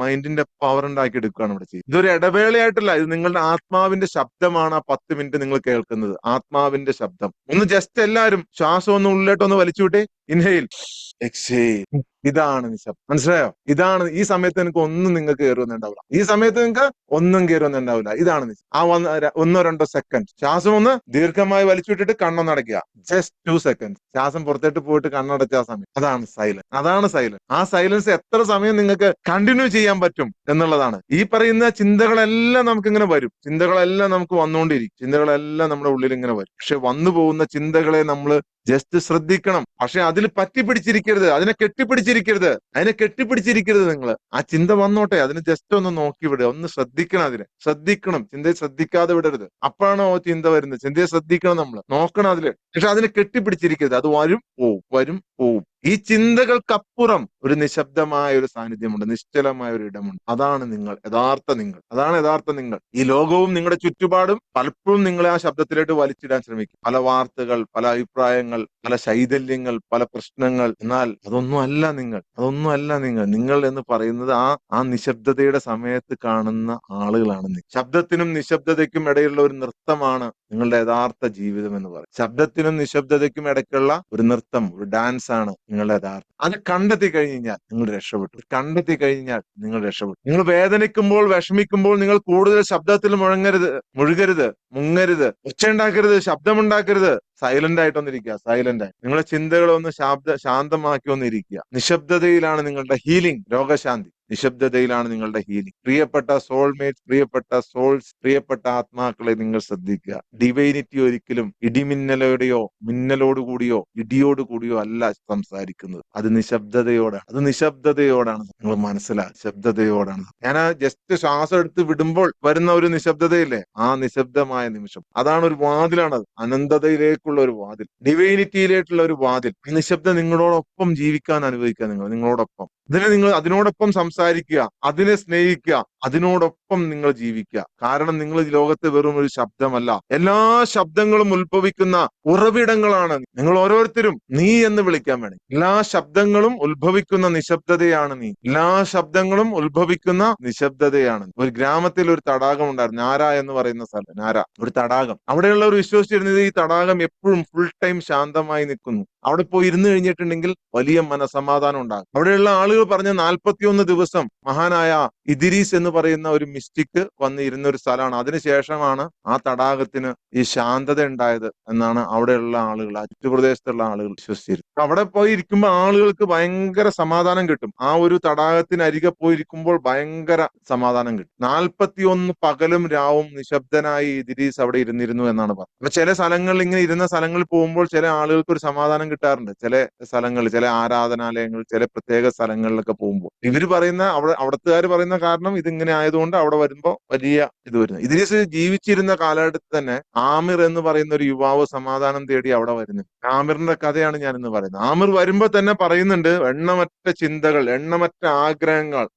മൈൻഡിന്റെ പവർ ഉണ്ടാക്കി എടുക്കുകയാണ് ഇവിടെ ചെയ്യുന്നത്. ഇതൊരു ഇടവേളയായിട്ടല്ല, ഇത് നിങ്ങളുടെ ആത്മാവിന്റെ ശബ്ദമാണ്. ആ 10 മിനിറ്റ് നിങ്ങൾ കേൾക്കുന്നത് ആത്മാവിന്റെ ശബ്ദം. ഒന്ന് ജസ്റ്റ് എല്ലാവരും ശ്വാസം ഒന്ന് ഉള്ളിലോട്ടൊന്ന് വലിച്ചുവിട്ടെ. Inhale, exhale. ഇതാണ് നിശബ്ദം. മനസ്സിലായോ? ഇതാണ്. ഈ സമയത്ത് നിങ്ങൾക്ക് കയറുന്നുണ്ടാവില്ല. ഇതാണ് ആ 1-2 സെക്കൻഡ് ശ്വാസം ഒന്ന് ദീർഘമായി വലിച്ചുവിട്ടിട്ട് കണ്ണൊന്ന് അടയ്ക്കുക. ജസ്റ്റ് 2 സെക്കൻഡ് ശ്വാസം പുറത്തേട്ട് പോയിട്ട് കണ്ണടച്ച ആ സമയം. അതാണ് സൈലൻസ്. ആ സൈലൻസ് എത്ര സമയം നിങ്ങൾക്ക് കണ്ടിന്യൂ ചെയ്യാൻ പറ്റും എന്നുള്ളതാണ്. ഈ പറയുന്ന ചിന്തകളെല്ലാം നമുക്ക് ഇങ്ങനെ വരും. ചിന്തകളെല്ലാം നമുക്ക് വന്നുകൊണ്ടിരിക്കും. ചിന്തകളെല്ലാം നമ്മുടെ ഉള്ളിൽ ഇങ്ങനെ വരും. പക്ഷെ വന്നു പോകുന്ന ചിന്തകളെ നമ്മൾ ജസ്റ്റ് ശ്രദ്ധിക്കണം. പക്ഷെ അതിൽ പറ്റിപ്പിടിച്ചിരിക്കരുത്, അതിനെ കെട്ടിപ്പിടിച്ചിരിക്കരുത് നിങ്ങൾ. ആ ചിന്ത വന്നോട്ടെ, അതിന് ജസ്റ്റ് ഒന്ന് നോക്കി വിടുക, ഒന്ന് ശ്രദ്ധിക്കണം. ചിന്തയെ ശ്രദ്ധിക്കാതെ വിടരുത്. അപ്പോഴാണോ ചിന്ത വരുന്നത്. ചിന്തയെ ശ്രദ്ധിക്കണം, നമ്മൾ നോക്കണം അതില്. പക്ഷെ അതിനെ കെട്ടിപ്പിടിച്ചിരിക്കരുത്. അത് വരും പോവും. ഈ ചിന്തകൾക്കപ്പുറം ഒരു നിശബ്ദമായ ഒരു സാന്നിധ്യമുണ്ട്, നിശ്ചലമായ ഒരു ഇടമുണ്ട്. അതാണ് യഥാർത്ഥ നിങ്ങൾ. ഈ ലോകവും നിങ്ങളുടെ ചുറ്റുപാടും പലപ്പോഴും നിങ്ങളെ ആ ശബ്ദത്തിലേക്ക് വലിച്ചിടാൻ ശ്രമിക്കും. പല വാർത്തകൾ, പല അഭിപ്രായങ്ങൾ, പല ശൈഥല്യങ്ങൾ, പല പ്രശ്നങ്ങൾ. എന്നാൽ അതൊന്നും അല്ല നിങ്ങൾ. നിങ്ങൾ എന്ന് പറയുന്നത് ആ നിശബ്ദതയുടെ സമയത്ത് കാണുന്ന ആളുകളാണ്. ശബ്ദത്തിനും നിശബ്ദതയ്ക്കും ഇടയിലുള്ള ഒരു നൃത്തമാണ് നിങ്ങളുടെ യഥാർത്ഥ ജീവിതം എന്ന് പറയും. ശബ്ദത്തിനും നിശബ്ദതയ്ക്കും ഇടയ്ക്കുള്ള ഒരു നൃത്തം, ഒരു ഡാൻസ് ആണ് നിങ്ങളുടെ യഥാർത്ഥം. അത് കണ്ടെത്തി കഴിഞ്ഞാൽ നിങ്ങൾ രക്ഷപ്പെട്ടു. നിങ്ങൾ വേദനിക്കുമ്പോൾ, വിഷമിക്കുമ്പോൾ നിങ്ങൾ കൂടുതൽ ശബ്ദത്തിൽ മുഴുകരുത്, ഒച്ച ഉണ്ടാക്കരുത്, ശബ്ദമുണ്ടാക്കരുത്. സൈലന്റ് ആയിട്ടൊന്നിരിക്കുക, സൈലന്റ് ആയി നിങ്ങളുടെ ചിന്തകളൊന്ന് ശാന്തമാക്കി ഒന്നിരിക്കുക. നിശബ്ദതയിലാണ് നിങ്ങളുടെ ഹീലിംഗ്, രോഗശാന്തി നിശബ്ദതയിലാണ് നിങ്ങളുടെ ഹീലിംഗ്. പ്രിയപ്പെട്ട സോൾമേറ്റ്, പ്രിയപ്പെട്ട സോൾസ്, പ്രിയപ്പെട്ട ആത്മാക്കളെ നിങ്ങൾ ശ്രദ്ധിക്കുക. ഡിവൈനിറ്റി ഒരിക്കലും ഇടിമിന്നലോടെയോ മിന്നലോടുകൂടിയോ ഇടിയോടുകൂടിയോ അല്ല സംസാരിക്കുന്നത്. അത് നിശബ്ദതയോടാണ്. അത് നിശബ്ദതയോടാണ്. നിങ്ങൾ മനസ്സിലാക്കുക, ശബ്ദതയോടാണ്. ഞാൻ ആ ജസ്റ്റ് ശ്വാസം എടുത്ത് വിടുമ്പോൾ വരുന്ന ഒരു നിശബ്ദതയില്ലേ, ആ നിശബ്ദമായ നിമിഷം, അതാണ് ഒരു വാതിലാണത്. അനന്തതയിലേക്കുള്ള ഒരു വാതിൽ, ഡിവൈനിറ്റിയിലേക്കുള്ള ഒരു വാതിൽ. നിശബ്ദം നിങ്ങളോടൊപ്പം ജീവിക്കാൻ അനുവദിക്കുക. നിങ്ങളോടൊപ്പം നിങ്ങൾ അതിനോടൊപ്പം സംസാരിക്കുക, അതിനെ സ്നേഹിക്കുക, അതിനോടൊപ്പം നിങ്ങൾ ജീവിക്കുക. കാരണം നിങ്ങൾ ഈ ലോകത്ത് വെറും ഒരു ശബ്ദമല്ല, എല്ലാ ശബ്ദങ്ങളും ഉത്ഭവിക്കുന്ന ഉറവിടങ്ങളാണ് നിങ്ങൾ ഓരോരുത്തരും. നീ എന്ന് വിളിക്കാൻ വേണം. എല്ലാ ശബ്ദങ്ങളും ഉത്ഭവിക്കുന്ന നിശബ്ദതയാണ് നീ. എല്ലാ ശബ്ദങ്ങളും ഉത്ഭവിക്കുന്ന നിശബ്ദതയാണ്. ഒരു ഗ്രാമത്തിൽ ഒരു തടാകം ഉണ്ടായിരുന്നു, നാര എന്ന് പറയുന്ന സ്ഥലം. നാര ഒരു തടാകം. അവിടെയുള്ളവർ വിശ്വസിച്ചിരുന്നത് ഈ തടാകം എപ്പോഴും ഫുൾ ടൈം ശാന്തമായി നിൽക്കുന്നു. അവിടെ പോയി ഇരുന്ന് കഴിഞ്ഞിട്ടുണ്ടെങ്കിൽ വലിയ മനസമാധാനം ഉണ്ടാകും. അവിടെയുള്ള ആളുകൾ പറഞ്ഞ 41 ദിവസം മഹാനായ ഇദ്രീസ് എന്ന് പറയുന്ന ഒരു മിസ്റ്റിക് വന്ന് ഇരുന്ന ഒരു സ്ഥലമാണ്. അതിനുശേഷമാണ് ആ തടാകത്തിന് ഈ ശാന്തത ഉണ്ടായത് എന്നാണ് അവിടെയുള്ള ആളുകൾ, ആ ചുറ്റുപ്രദേശത്തുള്ള ആളുകൾ വിശ്വസിച്ചിരുന്നത്. അവിടെ പോയി ഇരിക്കുമ്പോൾ ആളുകൾക്ക് ഭയങ്കര സമാധാനം കിട്ടും. ആ ഒരു തടാകത്തിനരികെ പോയിരിക്കുമ്പോൾ ഭയങ്കര സമാധാനം കിട്ടും. 41 പകലും രാവും നിശബ്ദനായി ഇദ്രീസ് അവിടെ ഇരുന്നിരുന്നു എന്നാണ് പറയുന്നത്. അപ്പൊ ചില സ്ഥലങ്ങളിൽ ഇങ്ങനെ ഇരുന്ന സ്ഥലങ്ങളിൽ പോകുമ്പോൾ ചില ആളുകൾക്ക് ഒരു സമാധാനം കിട്ടാറുണ്ട്. ചില സ്ഥലങ്ങളിൽ, ചില ആരാധനാലയങ്ങൾ, ചില പ്രത്യേക സ്ഥലങ്ങളിലൊക്കെ പോകുമ്പോൾ ഇവര് പറയുന്ന അവിടത്തുകാർ പറയുന്ന കാരണം ഇതിങ്ങനെ ആയതുകൊണ്ട് അവിടെ വരുമ്പോ വലിയ ഇത് വരുന്നത്. ഇദ്രീസ് ജീവിച്ചിരുന്ന കാലഘട്ടത്തിൽ തന്നെ ആമിർ എന്ന് പറയുന്ന ഒരു യുവാവ് സമാധാനം തേടി അവിടെ വരുന്നു. ആമിറിന്റെ കഥയാണ് ഞാൻ ഇന്ന് പറയുന്നത്. ആമിർ വരുമ്പോ തന്നെ പറയുന്നുണ്ട്, എണ്ണമറ്റ ചിന്തകൾ, എണ്ണമറ്റ ആഗ്രഹങ്ങൾ,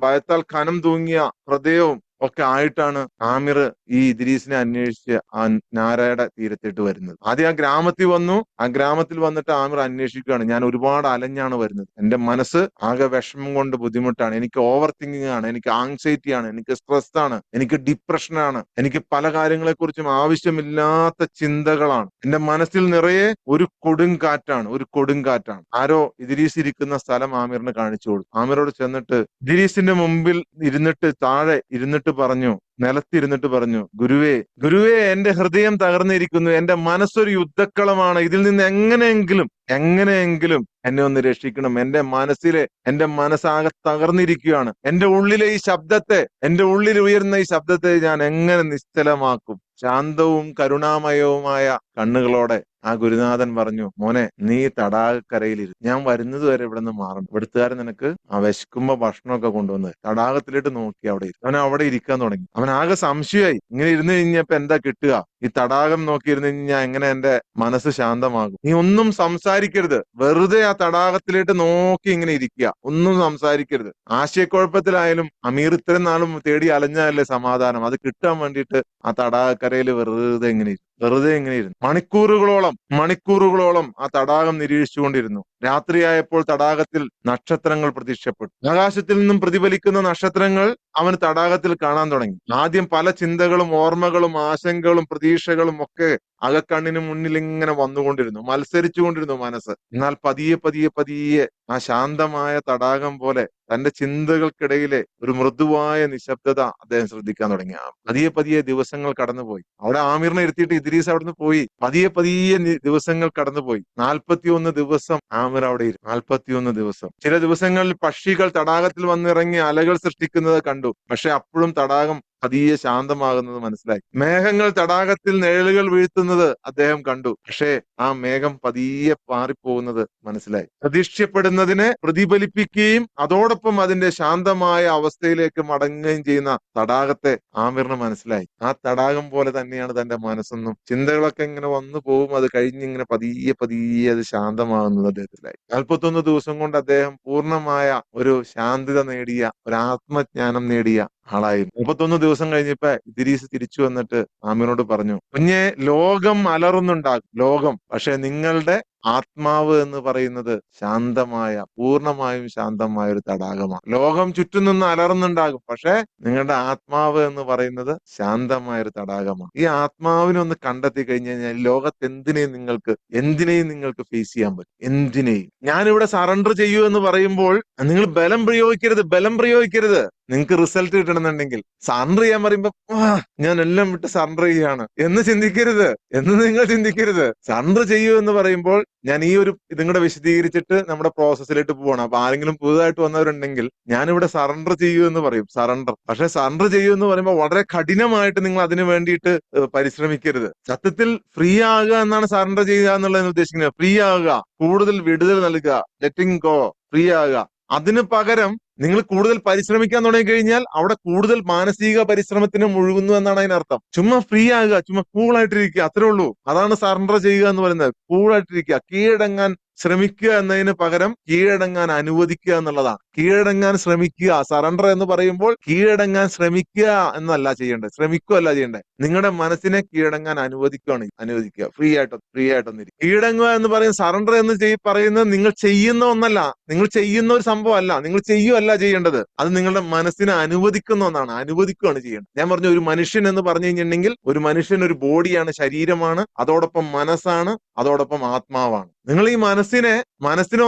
ഭയത്താൽ കനം തൂങ്ങിയ ഹൃദയവും ഒക്കെ ആയിട്ടാണ് ആമിർ ഈ ഇദ്രീസിനെ അന്വേഷിച്ച് ആ നാരയുടെ തീരത്തേട്ട് വരുന്നത്. ആദ്യം ആ ഗ്രാമത്തിൽ വന്നു. ആ ഗ്രാമത്തിൽ വന്നിട്ട് ആമിർ അന്വേഷിക്കുകയാണ്, ഞാൻ ഒരുപാട് അലഞ്ഞാണ് വരുന്നത്, എന്റെ മനസ്സ് ആകെ വിഷമം കൊണ്ട് ബുദ്ധിമുട്ടാണ്, എനിക്ക് ഓവർ തിങ്കിങ് ആണ്, എനിക്ക് ആങ്സൈറ്റി ആണ്, എനിക്ക് സ്ട്രെസ് ആണ്, എനിക്ക് ഡിപ്രഷനാണ്, എനിക്ക് പല കാര്യങ്ങളെ കുറിച്ചും ആവശ്യമില്ലാത്ത ചിന്തകളാണ്, എന്റെ മനസ്സിൽ നിറയെ ഒരു കൊടുങ്കാറ്റാണ്. ആരോ ഇദ്രീസ് ഇരിക്കുന്ന സ്ഥലം ആമിറിന് കാണിച്ചു കൊടുത്തു. ആമിറോട് ചെന്നിട്ട് ഇദ്രീസിന്റെ മുമ്പിൽ താഴെ ഇരുന്നിട്ട് പറഞ്ഞു, നിലത്തിരുന്നിട്ട് പറഞ്ഞു, ഗുരുവേ എന്റെ ഹൃദയം തകർന്നിരിക്കുന്നു, എന്റെ മനസ്സൊരു യുദ്ധക്കളമാണ്, ഇതിൽ നിന്ന് എങ്ങനെയെങ്കിലും എന്നെ ഒന്ന് രക്ഷിക്കണം. എന്റെ മനസ്സാകെ തകർന്നിരിക്കുകയാണ്. എന്റെ ഉള്ളിൽ ഉയർന്ന ഈ ശബ്ദത്തെ ഞാൻ എങ്ങനെ നിശ്ചലമാക്കും? ശാന്തവും കരുണാമയവുമായ കണ്ണുകളോടെ ആ ഗുരുനാഥൻ പറഞ്ഞു, മോനെ, നീ തടാകക്കരയിലിരുന്നു, ഞാൻ വരുന്നത് വരെ ഇവിടെ നിന്ന് മാറണം. ഇവിടുത്തുകാരൻ നിനക്ക് ആ വിശക്കുമ്പോ ഭക്ഷണമൊക്കെ കൊണ്ടുവന്നത് തടാകത്തിലിട്ട് നോക്കി അവിടെ അവൻ അവിടെ ഇരിക്കാൻ തുടങ്ങി. അവൻ ആകെ സംശയമായി, ഇങ്ങനെ ഇരുന്ന് കഴിഞ്ഞപ്പോ എന്താ കിട്ടുക? ഈ തടാകം നോക്കിയിരുന്ന് കഴിഞ്ഞാൽ എങ്ങനെ എന്റെ മനസ്സ് ശാന്തമാകും? നീ ഒന്നും സംസാരിക്കരുത്, വെറുതെ ആ തടാകത്തിലേക്ക് നോക്കി ഇങ്ങനെ ഇരിക്കുക, ഒന്നും സംസാരിക്കരുത്. ആശയക്കുഴപ്പത്തിലായാലും അമീർ ഇത്രയും നാളും തേടി അലഞ്ഞല്ലേ സമാധാനം, അത് കിട്ടാൻ വേണ്ടിയിട്ട് ആ തടാകക്കരയിൽ വെറുതെ ഇങ്ങനെ ഇരുന്നു. മണിക്കൂറുകളോളം ആ തടാകം നിരീക്ഷിച്ചുകൊണ്ടിരുന്നു. രാത്രിയായപ്പോൾ തടാകത്തിൽ നക്ഷത്രങ്ങൾ പ്രത്യക്ഷപ്പെട്ടു. ആകാശത്തിൽ നിന്നും പ്രതിഫലിക്കുന്ന നക്ഷത്രങ്ങൾ അവൻ തടാകത്തിൽ കാണാൻ തുടങ്ങി. ആദ്യം പല ചിന്തകളും, ഓർമ്മകളും, ആശങ്കകളും, പ്രതീക്ഷകളും ഒക്കെ അകക്കണ്ണിന് മുന്നിൽ ഇങ്ങനെ വന്നുകൊണ്ടിരുന്നു, മത്സരിച്ചുകൊണ്ടിരുന്നു മനസ്സ്. എന്നാൽ പതിയെ ആ ശാന്തമായ തടാകം പോലെ തന്റെ ചിന്തകൾക്കിടയിലെ ഒരു മൃദുവായ നിശബ്ദത അദ്ദേഹം ശ്രദ്ധിക്കാൻ തുടങ്ങി. പതിയെ ദിവസങ്ങൾ കടന്നുപോയി. അവിടെ ആമിറിനെ ഇരുത്തിയിട്ട് ഇദ്രീസ് അവിടുന്ന് പോയി. പതിയെ ദിവസങ്ങൾ കടന്നുപോയി. 41 ദിവസം ആമിർ അവിടെ ഇരുന്നു. 41 ദിവസം. ചില ദിവസങ്ങളിൽ പക്ഷികൾ തടാകത്തിൽ വന്നിറങ്ങി അലകൾ സൃഷ്ടിക്കുന്നത് കണ്ടു. പക്ഷെ അപ്പോഴും തടാകം പതിയെ ശാന്തമാകുന്നത് മനസ്സിലായി. മേഘങ്ങൾ തടാകത്തിൽ നിഴലുകൾ വീഴ്ത്തുന്നത് അദ്ദേഹം കണ്ടു. പക്ഷേ ആ മേഘം പതിയെ പാറിപ്പോകുന്നത് മനസ്സിലായി. പ്രതീക്ഷിക്കപ്പെടുന്നതിനെ പ്രതിഫലിപ്പിക്കുകയും അതോടൊപ്പം അതിന്റെ ശാന്തമായ അവസ്ഥയിലേക്ക് മടങ്ങുകയും ചെയ്യുന്ന തടാകത്തെ ആമിറിന് മനസ്സിലായി. ആ തടാകം പോലെ തന്നെയാണ് തന്റെ മനസ്സെന്നും. ചിന്തകളൊക്കെ ഇങ്ങനെ വന്നു പോകും, അത് കഴിഞ്ഞിങ്ങനെ പതിയെ അത് ശാന്തമാകുന്നത് അദ്ദേഹത്തിലായി. 41 ദിവസം കൊണ്ട് അദ്ദേഹം പൂർണ്ണമായ ഒരു ശാന്തത നേടിയ, ഒരു ആത്മജ്ഞാനം നേടിയ ആളായി. 31 ദിവസം കഴിഞ്ഞപ്പോ ഇദ്രീസ് തിരിച്ചു വന്നിട്ട് ആമിറിനോട് പറഞ്ഞു, കുഞ്ഞെ, ലോകം അലറുന്നുണ്ടാകും, പക്ഷെ നിങ്ങളുടെ ആത്മാവ് എന്ന് പറയുന്നത് ശാന്തമായ, പൂർണ്ണമായും ശാന്തമായ ഒരു തടാകമാണ്. ലോകം ചുറ്റും നിന്ന് അലറുന്നുണ്ടാകും, പക്ഷെ നിങ്ങളുടെ ആത്മാവ് എന്ന് പറയുന്നത് ശാന്തമായ ഒരു തടാകമാണ്. ഈ ആത്മാവിനൊന്ന് കണ്ടെത്തി കഴിഞ്ഞു കഴിഞ്ഞാൽ ലോകത്ത് എന്തിനേയും നിങ്ങൾക്ക് ഫേസ് ചെയ്യാൻ പറ്റും. എന്തിനേയും. ഞാനിവിടെ സറണ്ടർ ചെയ്യൂ എന്ന് പറയുമ്പോൾ നിങ്ങൾ ബലം പ്രയോഗിക്കരുത്. നിങ്ങൾക്ക് റിസൾട്ട് കിട്ടണമെന്നുണ്ടെങ്കിൽ സറണ്ടർ ചെയ്യാൻ പറയുമ്പോ ഞാൻ എല്ലാം വിട്ട് സറണ്ടർ ചെയ്യാണ് എന്ന് നിങ്ങൾ ചിന്തിക്കരുത്. സറണ്ടർ ചെയ്യൂ എന്ന് പറയുമ്പോൾ ഞാൻ ഈ ഒരു ഇതും കൂടെ വിശദീകരിച്ചിട്ട് നമ്മുടെ പ്രോസസ്സിലേക്ക് പോവാണ്. അപ്പൊ ആരെങ്കിലും പുതുതായിട്ട് വന്നവരുണ്ടെങ്കിൽ ഞാനിവിടെ സറണ്ടർ ചെയ്യൂ എന്ന് പറയും, സറണ്ടർ. പക്ഷെ സറണ്ടർ ചെയ്യൂ എന്ന് പറയുമ്പോൾ വളരെ കഠിനമായിട്ട് നിങ്ങൾ അതിന് വേണ്ടിയിട്ട് പരിശ്രമിക്കരുത്. സത്യത്തിൽ ഫ്രീ ആകുക എന്നാണ് സറണ്ടർ ചെയ്യുക എന്നുള്ളതിന് ഉദ്ദേശിക്കുന്നത്. ഫ്രീ ആകുക, കൂടുതൽ വിടുതൽ നൽകുക, ലെറ്റിംഗ് ഗോ, ഫ്രീ ആകുക. അതിന് പകരം നിങ്ങൾ കൂടുതൽ പരിശ്രമിക്കാൻ തുടങ്ങി കഴിഞ്ഞാൽ അവിടെ കൂടുതൽ മാനസിക പരിശ്രമത്തിന് മുഴുകുന്നു എന്നാണ് അതിനർത്ഥം. ചുമ്മാ ഫ്രീ ആകുക, ചുമ്മാ കൂളായിട്ടിരിക്കുക, അത്രേ ഉള്ളൂ. അതാണ് സറണ്ടർ ചെയ്യുക എന്ന് പറയുന്നത്. കൂളായിട്ടിരിക്കുക, കീഴടങ്ങാൻ ശ്രമിക്കുക എന്നതിന് പകരം കീഴടങ്ങാൻ അനുവദിക്കുക എന്നുള്ളതാണ്. കീഴടങ്ങാൻ ശ്രമിക്കുക. സറണ്ടർ എന്ന് പറയുമ്പോൾ കീഴടങ്ങാൻ ശ്രമിക്കുക എന്നല്ല ചെയ്യേണ്ടത്, ശ്രമിക്കുകയല്ല ചെയ്യേണ്ടത്. നിങ്ങളുടെ മനസ്സിനെ കീഴടങ്ങാൻ അനുവദിക്കുക. ഫ്രീ ആയിട്ടൊന്നിരിക്കും. കീഴടങ്ങുക എന്ന് പറയുന്നത്, സറണ്ടർ എന്ന് പറയുന്നത് നിങ്ങൾ ചെയ്യുന്ന ഒന്നല്ല, നിങ്ങൾ ചെയ്യുന്ന ഒരു സംഭവം അല്ല, നിങ്ങൾ ചെയ്യുകയല്ല ചെയ്യേണ്ടത്. അത് നിങ്ങളുടെ മനസ്സിനെ അനുവദിക്കുന്ന ഒന്നാണ്, അനുവദിക്കുകയാണ് ചെയ്യേണ്ടത്. ഞാൻ പറഞ്ഞു, ഒരു മനുഷ്യൻ എന്ന് പറഞ്ഞു കഴിഞ്ഞിട്ടുണ്ടെങ്കിൽ ഒരു മനുഷ്യൻ ഒരു ബോഡിയാണ്, ശരീരമാണ്, അതോടൊപ്പം മനസ്സാണ്, അതോടൊപ്പം ആത്മാവാണ്. നിങ്ങൾ ഈ മനസ്സിനെ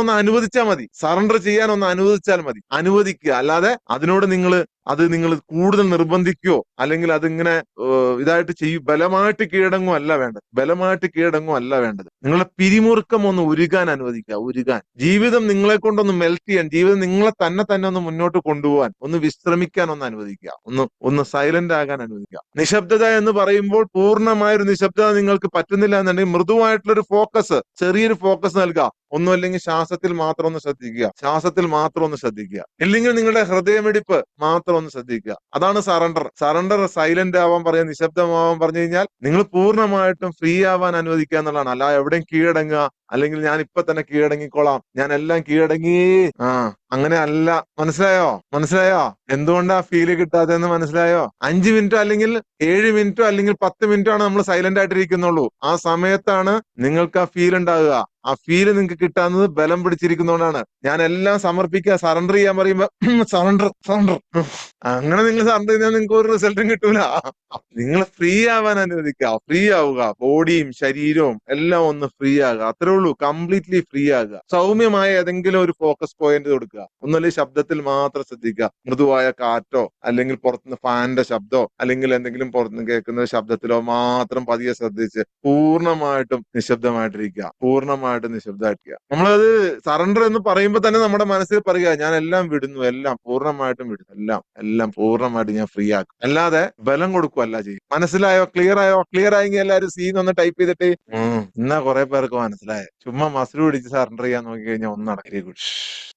ഒന്ന് അനുവദിച്ചാൽ മതി. സറണ്ടർ ചെയ്യാൻ ഒന്ന് അനുവദിച്ചാൽ മതി. അനുവദിക്കുക. അല്ലാതെ അതിനോട് നിങ്ങൾ കൂടുതൽ നിർബന്ധിക്കുകയോ അല്ലെങ്കിൽ അതിങ്ങനെ ഇതായിട്ട് ബലമായിട്ട് കീഴടങ്ങും അല്ല വേണ്ടത്. നിങ്ങളുടെ പിരിമുറുക്കം ഒന്ന് ഉരുകാൻ അനുവദിക്കുക. ഉരുകാൻ. ജീവിതം നിങ്ങളെ കൊണ്ടൊന്ന് മെൽറ്റ് ചെയ്യാൻ, ജീവിതം നിങ്ങളെ തന്നെ ഒന്ന് മുന്നോട്ട് കൊണ്ടുപോകാൻ, ഒന്ന് വിശ്രമിക്കാൻ ഒന്ന് അനുവദിക്കുക. ഒന്ന് സൈലന്റ് ആകാൻ അനുവദിക്കുക. നിശബ്ദത എന്ന് പറയുമ്പോൾ പൂർണ്ണമായൊരു നിശബ്ദത നിങ്ങൾക്ക് പറ്റുന്നില്ല എന്നുണ്ടെങ്കിൽ മൃദുവായിട്ടുള്ളൊരു ഫോക്കസ്, ചെറിയൊരു ഫോക്കസ് നൽകുക. ഒന്നും അല്ലെങ്കിൽ ശ്വാസത്തിൽ മാത്രം ഒന്ന് ശ്രദ്ധിക്കുക. ഇല്ലെങ്കിൽ നിങ്ങളുടെ ഹൃദയമിടിപ്പ് മാത്രം ഒന്ന് ശ്രദ്ധിക്കുക. അതാണ് സറണ്ടർ സൈലന്റ് ആവാൻ പറയാം, നിശബ്ദമാവാൻ പറഞ്ഞു കഴിഞ്ഞാൽ നിങ്ങൾ പൂർണ്ണമായിട്ടും ഫ്രീ ആവാൻ അനുവദിക്കുക എന്നുള്ളതാണ്. അല്ല എവിടെയും കീഴടങ്ങുക, അല്ലെങ്കിൽ ഞാൻ ഇപ്പൊ തന്നെ കീഴടങ്ങിക്കോളാം, ഞാൻ എല്ലാം കീഴടങ്ങി, അങ്ങനെ അല്ല. മനസ്സിലായോ? എന്തുകൊണ്ടാ ഫീല് കിട്ടാത്തതെന്ന് മനസ്സിലായോ? 5 മിനിറ്റോ അല്ലെങ്കിൽ 7 മിനിറ്റോ അല്ലെങ്കിൽ 10 മിനിറ്റോ ആണ് നമ്മൾ സൈലന്റ് ആയിട്ടിരിക്കുന്നുള്ളൂ. ആ സമയത്താണ് നിങ്ങൾക്ക് ആ ഫീൽ ഉണ്ടാകുക. ആ ഫീല് നിങ്ങൾക്ക് കിട്ടാവുന്നത് ബലം പിടിച്ചിരിക്കുന്നതുകൊണ്ടാണ്. ഞാൻ എല്ലാം സമർപ്പിക്കുക, സറണ്ടർ ചെയ്യാൻ പറയുമ്പോ സറണ്ടർ അങ്ങനെ നിങ്ങൾ സറണ്ടർ ചെയ്താൽ നിങ്ങൾക്ക് ഒരു റിസൾട്ടും കിട്ടൂല. നിങ്ങൾ ഫ്രീ ആവാൻ അനുവദിക്കുക. ഫ്രീ ആവുക. ബോഡിയും ശരീരവും എല്ലാം ഒന്ന് ഫ്രീ ആകുക. അത്രേ ഉള്ളൂ. കംപ്ലീറ്റ്ലി ഫ്രീ ആകുക. സൗമ്യമായ ഏതെങ്കിലും ഒരു ഫോക്കസ് പോയിന്റ് കൊടുക്കുക. ഒന്നുമില്ല, ശബ്ദത്തിൽ മാത്രം ശ്രദ്ധിക്കുക. മൃദുവായ കാറ്റോ അല്ലെങ്കിൽ പുറത്തുനിന്ന് ഫാനിന്റെ ശബ്ദമോ അല്ലെങ്കിൽ എന്തെങ്കിലും പുറത്തുനിന്ന് കേൾക്കുന്ന ശബ്ദത്തിലോ മാത്രം പതിയെ ശ്രദ്ധിച്ച് പൂർണ്ണമായിട്ടും നിശബ്ദമായിട്ടിരിക്കുക. നമ്മളത് സറണ്ടർ എന്ന് പറയുമ്പോൾ തന്നെ നമ്മുടെ മനസ്സിൽ പറയുക, ഞാൻ എല്ലാം വിടുന്നു, എല്ലാം പൂർണ്ണമായിട്ടും വിടുന്നു, എല്ലാം പൂർണ്ണമായിട്ട് ഞാൻ ഫ്രീ ആക്കും. അല്ലാതെ ബലം കൊടുക്കുകയല്ല ചെയ്യും. മനസ്സിലായോ? ക്ലിയർ ആയെങ്കിൽ എല്ലാവരും സീൻ ടൈപ്പ് ചെയ്തിട്ട് എന്നാ കുറെ പേർക്ക് മനസ്സിലായോ? ചുമ്മാ മസിൽ പിടിച്ച് സറണ്ടർ ചെയ്യാൻ നോക്കി കഴിഞ്ഞാൽ very good.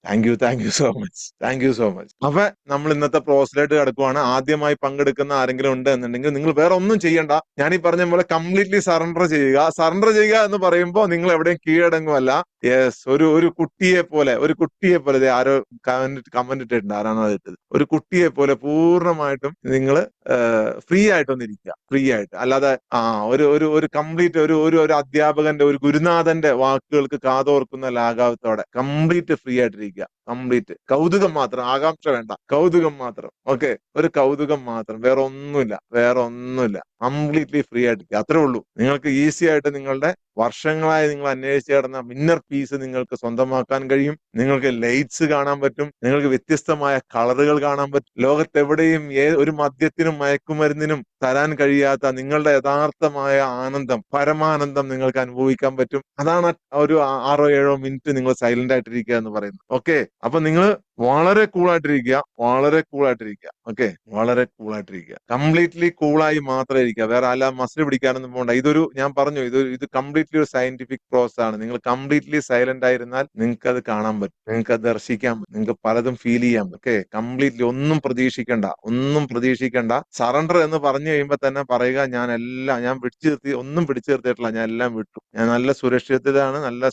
Thank you so much. അപ്പൊ നമ്മൾ ഇന്നത്തെ പ്രോസസ്സിലേക്ക് കിടക്കുവാണ്. ആദ്യമായി പങ്കെടുക്കുന്ന ആരെങ്കിലും ഉണ്ട് എന്നുണ്ടെങ്കിൽ നിങ്ങൾ വേറെ ഒന്നും ചെയ്യണ്ട. ഞാൻ ഈ പറഞ്ഞ പോലെ കംപ്ലീറ്റ്ലി സറണ്ടർ ചെയ്യുക എന്ന് പറയുമ്പോൾ നിങ്ങൾ എവിടെയും കീഴടങ്ങുമല്ല. യെസ്, ഒരു കുട്ടിയെ പോലെ ആരോ കമന്റ് ഇട്ടിട്ടുണ്ട്. ആരാണോ ഇട്ടത്? ഒരു കുട്ടിയെ പോലെ പൂർണ്ണമായിട്ടും നിങ്ങൾ ഫ്രീ ആയിട്ടൊന്നിരിക്കുക. ഫ്രീ ആയിട്ട്. അല്ലാതെ ഒരു കംപ്ലീറ്റ് ഒരു അധ്യാപകന്റെ, ഒരു ഗുരുനാഥന്റെ വാക്കുകൾക്ക് കാതോർക്കുന്ന ലാഘവത്തോടെ കംപ്ലീറ്റ് ഫ്രീ ആയിട്ടിരിക്കുക. കൗതുകം മാത്രം, ആകാംക്ഷ വേണ്ട, കൗതുകം മാത്രം. ഓക്കെ, ഒരു കൗതുകം മാത്രം, വേറെ ഒന്നുമില്ല. കംപ്ലീറ്റ്ലി ഫ്രീ ആയിട്ടിരിക്കുക. അത്രേ ഉള്ളൂ. നിങ്ങൾക്ക് ഈസി ആയിട്ട് നിങ്ങളുടെ വർഷങ്ങളായി നിങ്ങൾ അന്വേഷിച്ച് കിടന്ന ഇന്നർ പീസ് നിങ്ങൾക്ക് സ്വന്തമാക്കാൻ കഴിയും. നിങ്ങൾക്ക് ലൈറ്റ്സ് കാണാൻ പറ്റും. നിങ്ങൾക്ക് വ്യത്യസ്തമായ കളറുകൾ കാണാൻ പറ്റും. ലോകത്തെവിടെയും ഒരു മദ്യത്തിനും മയക്കുമരുന്നിനും തരാൻ കഴിയാത്ത നിങ്ങളുടെ യഥാർത്ഥമായ ആനന്ദം, പരമാനന്ദം നിങ്ങൾക്ക് അനുഭവിക്കാൻ പറ്റും. അതാണ് ഒരു 6-7 മിനിറ്റ് നിങ്ങൾ സൈലന്റ് ആയിട്ടിരിക്കുക എന്ന് പറയുന്നത്. ഓക്കെ, അപ്പൊ നിങ്ങൾ വളരെ കൂളായിട്ടിരിക്കുക. ഓക്കെ, വളരെ കൂളായിട്ടിരിക്കുക. കംപ്ലീറ്റ്ലി കൂളായി മാത്രം ഇരിക്കുക. വേറെ അല്ല മസിൽ പിടിക്കാനൊന്നും പോകണ്ട. ഞാൻ പറഞ്ഞു, ഇത് കംപ്ലീറ്റ്ലി ഒരു സയന്റിഫിക് പ്രോസസ് ആണ്. നിങ്ങൾ കംപ്ലീറ്റ്ലി സൈലന്റ് ആയിരുന്നാൽ നിങ്ങൾക്ക് അത് കാണാൻ പറ്റും, നിങ്ങൾക്ക് അത് ദർശിക്കാൻ പറ്റും, നിങ്ങൾക്ക് പലതും ഫീൽ ചെയ്യാൻ പറ്റും. ഓക്കെ, കംപ്ലീറ്റ്ലി ഒന്നും പ്രതീക്ഷിക്കണ്ട. സറണ്ടർ എന്ന് പറഞ്ഞു കഴിയുമ്പോൾ തന്നെ പറയുക, ഞാൻ ഒന്നും പിടിച്ചു നിർത്തിയിട്ടില്ല, ഞാൻ എല്ലാം വിട്ടു. ഞാൻ നല്ല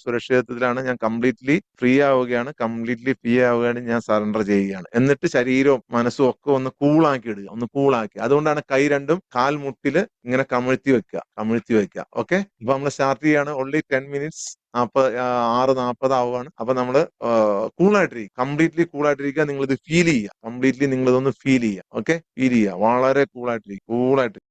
സുരക്ഷിതത്തിലാണ്. ഞാൻ കംപ്ലീറ്റ്ലി ഫ്രീ ആവുകയാണ്. കംപ്ലീറ്റ്ലി ഫ്രീ ആവുകയാണ്, ഞാൻ സറണ്ടർ ചെയ്യുകയാണ്. എന്നിട്ട് ശരീരവും മനസ്സും ഒക്കെ ഒന്ന് കൂളാക്കി ഇടുക, ഒന്ന് കൂളാക്കി. അതുകൊണ്ടാണ് കൈ രണ്ടും കാൽമുട്ടില് ഇങ്ങനെ കമിഴ്ത്തി വെക്കുക. ഓക്കെ, അപ്പൊ നമ്മൾ സ്റ്റാർട്ട് ചെയ്യാണ്. Only 10 minutes. 6:40 ആവുകയാണ്. അപ്പൊ നമ്മള് കൂളായിട്ടിരിക്കുക, കംപ്ലീറ്റ്ലി കൂളായിട്ടിരിക്കുക. നിങ്ങൾ ഇത് ഫീൽ ചെയ്യുക, കംപ്ലീറ്റ്ലി നിങ്ങൾ ഇതൊന്ന് ഫീൽ ചെയ്യുക. ഓക്കെ, ഫീൽ ചെയ്യുക, വളരെ കൂളായിട്ടിരിക്കുക.